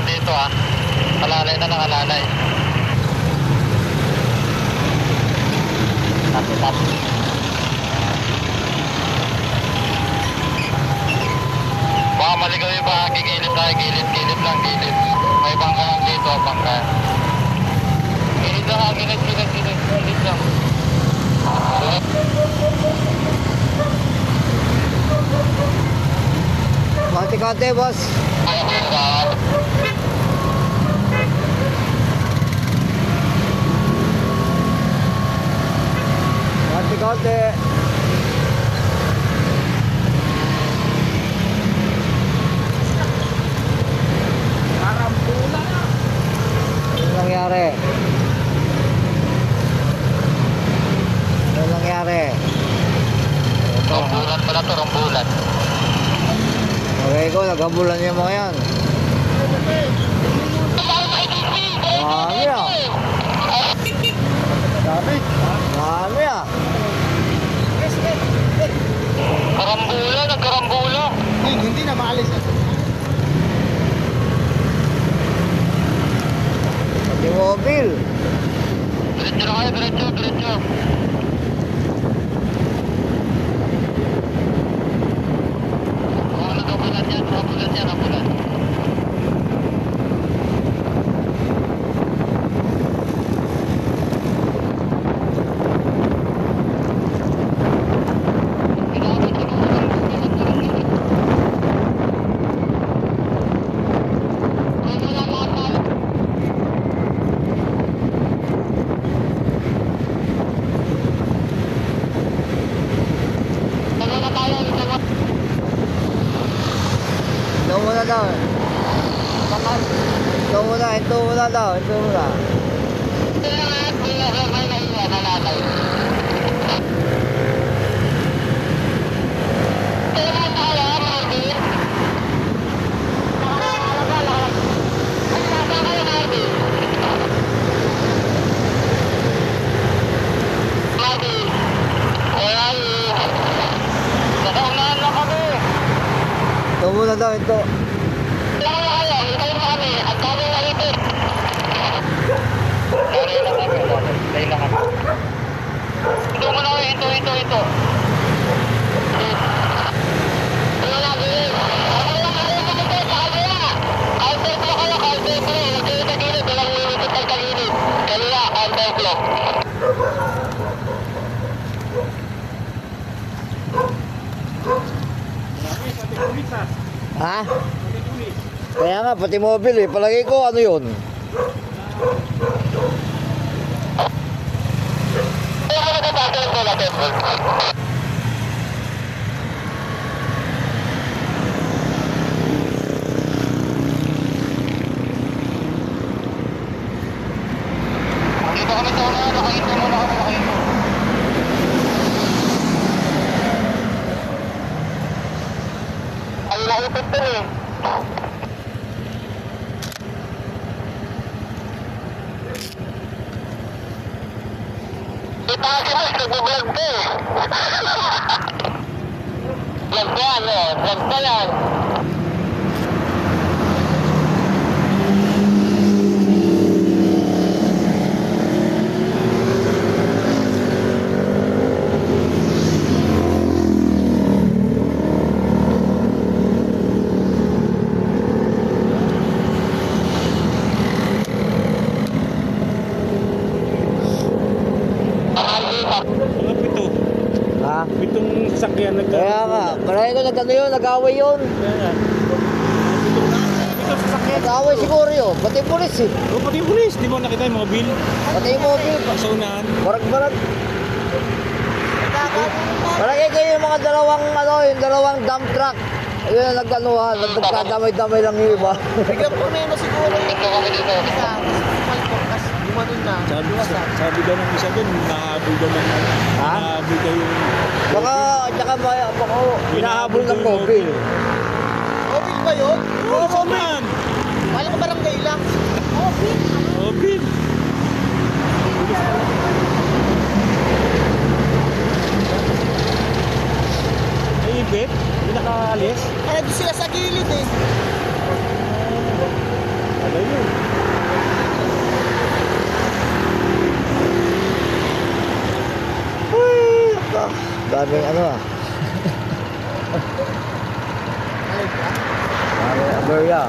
dito ah. Alalay na lang, alalay. Tap. Baka maligaw yung bahagi, gilid tayo, gilid lang, gilid. May bangka lang dito, bangka. Gilid lang, gilid lang. Konti-konti, boss. Konti-konti. Karambula na. Ano nangyari? Ano nangyari? Ito. Rambulan pala to, rambulan. Okay ko, naghabulan yung mga yan. Marami ah. Marami ah. Karambula, nagkarambula. Hindi na maalis. Pati mobile. Diretso na kayo, diretso. Rambulan. Ito muna daw. Ito. Ito. Ha? Kaya nga, pati mobile eh. Palagay ko, ano yun? Dito kami sa una, nakahinto muna kami, nakahinto. Ay, nakipit din eh. Kita kasi mas, nag-vlog ka eh. Vlog ka yan eh, vlog ka yan. Ha? Pitong sakyan Kaya nga, palagay ko nag-ano yun, nag-away yun. Pitong sasakyan. Nag-away siguro yun, pati pulis eh. O pati yung pulis, di mo nakita yung mobile? Pati yung mobile, Sa unahan. barag-barag. Palagay ko yung mga dalawang dump truck. Ayun na nag-anuhan, nagkadamay-damay lang yung iba. Biglang problema siguro yung Dito kami dito. gumanon na. Sabi daw ng isa doon, nahabol daw ng Ha? nahabol daw yung Tsaka hinahabol ng mobile. mobile ba yun? Oo, man. Kala ko barangay lang. Mobile. Ay, ibit? Hindi nakaalis? Eh, doon sila sa gilid eh. Maraming ano ah. Maraming aberya.